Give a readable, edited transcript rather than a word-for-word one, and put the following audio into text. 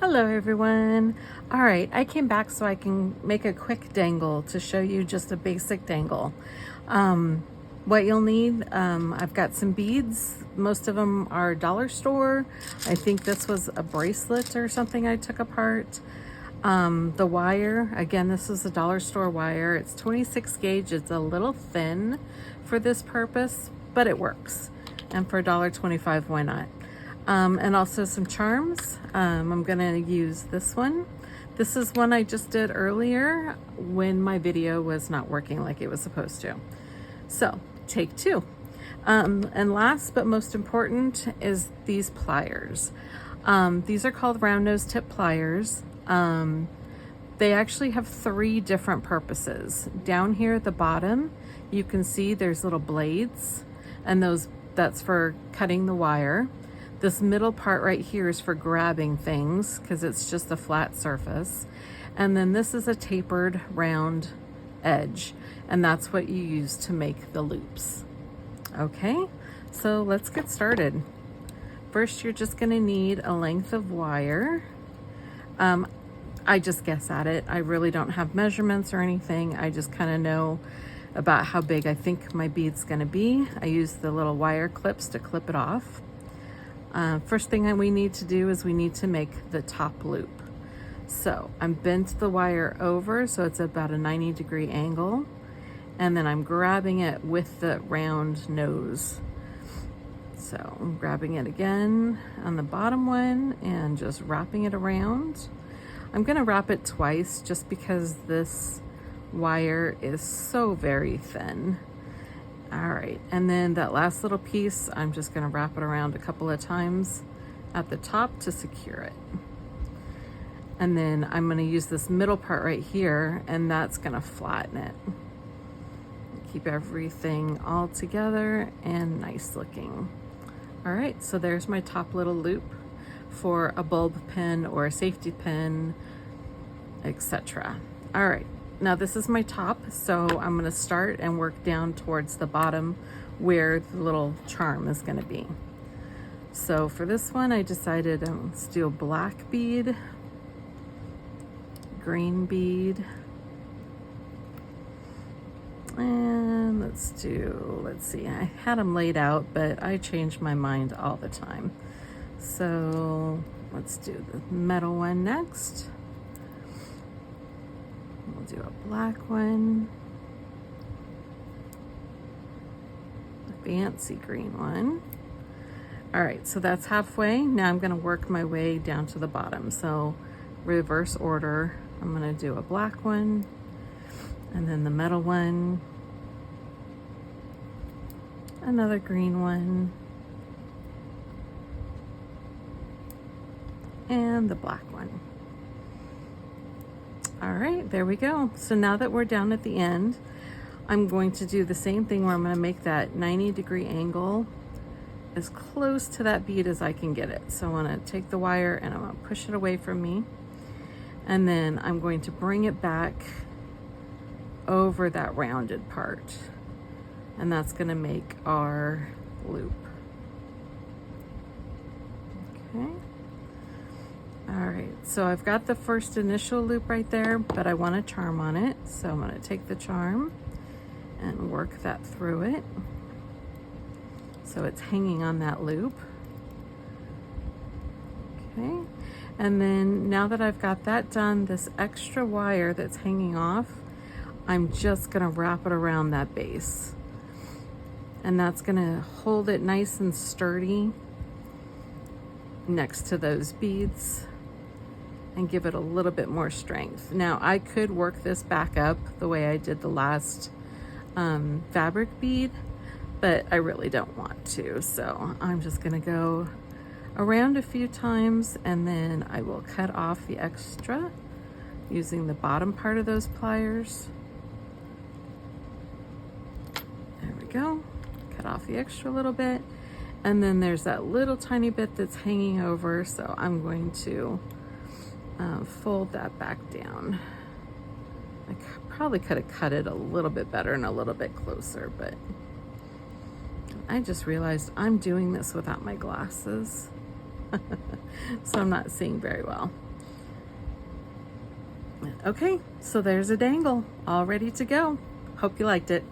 Hello everyone. All right, I came back so I can make a quick dangle to show you just a basic dangle. What you'll need, I've got some beads. Most of them are dollar store. I think this was a bracelet or something I took apart. The wire, again, this is a dollar store wire. It's 26 gauge. It's a little thin for this purpose, but it works. And for $1.25, why not? And also some charms. I'm gonna use this one. This is one I just did earlier when my video was not working like it was supposed to. So take two. And last but most important is these pliers. These are called round nose tip pliers. They actually have three different purposes. Down here at the bottom, you can see there's little blades, and that's for cutting the wire. This middle part right here is for grabbing things because it's just a flat surface. And then this is a tapered round edge, and that's what you use to make the loops. Okay, so let's get started. First, you're just gonna need a length of wire. I just guess at it. I really don't have measurements or anything. I just kind of know about how big I think my bead's gonna be. I use the little wire clips to clip it off. First thing we need to do is we need to make the top loop. So I'm bent the wire over so it's about a 90-degree angle, and then I'm grabbing it with the round nose. So I'm grabbing it again on the bottom one and just wrapping it around. I'm gonna wrap it twice just because this wire is so very thin. All right, and then that last little piece, I'm just gonna wrap it around a couple of times at the top to secure it. And then I'm gonna use this middle part right here, and that's gonna flatten it. Keep everything all together and nice looking. All right, so there's my top little loop for a bulb pin or a safety pin, etc. All right. Now this is my top, so I'm gonna start and work down towards the bottom where the little charm is gonna be. So for this one, I decided let's do a black bead, green bead, and let's see, I had them laid out, but I change my mind all the time. So let's do the metal one next. We'll do a black one, a fancy green one. All right, so that's halfway. Now I'm gonna work my way down to the bottom. So reverse order, I'm gonna do a black one, and then the metal one, another green one, and the black one. All right, there we go. So now that we're down at the end, I'm going to do the same thing where I'm going to make that 90-degree angle as close to that bead as I can get it. So I want to take the wire and I'm going to push it away from me. And then I'm going to bring it back over that rounded part. And that's going to make our loop. Okay. All right, so I've got the first initial loop right there, but I want a charm on it. So I'm gonna take the charm and work that through it. So it's hanging on that loop. Okay, and then now that I've got that done, this extra wire that's hanging off, I'm just gonna wrap it around that base. And that's gonna hold it nice and sturdy next to those beads and give it a little bit more strength. Now I could work this back up the way I did the last fabric bead, but I really don't want to. So I'm just gonna go around a few times and then I will cut off the extra using the bottom part of those pliers. There we go, cut off the extra little bit. And then there's that little tiny bit that's hanging over, so I'm going to fold that back down. I probably could have cut it a little bit better and a little bit closer, but I just realized I'm doing this without my glasses. So I'm not seeing very well. Okay, so there's a dangle all ready to go. Hope you liked it.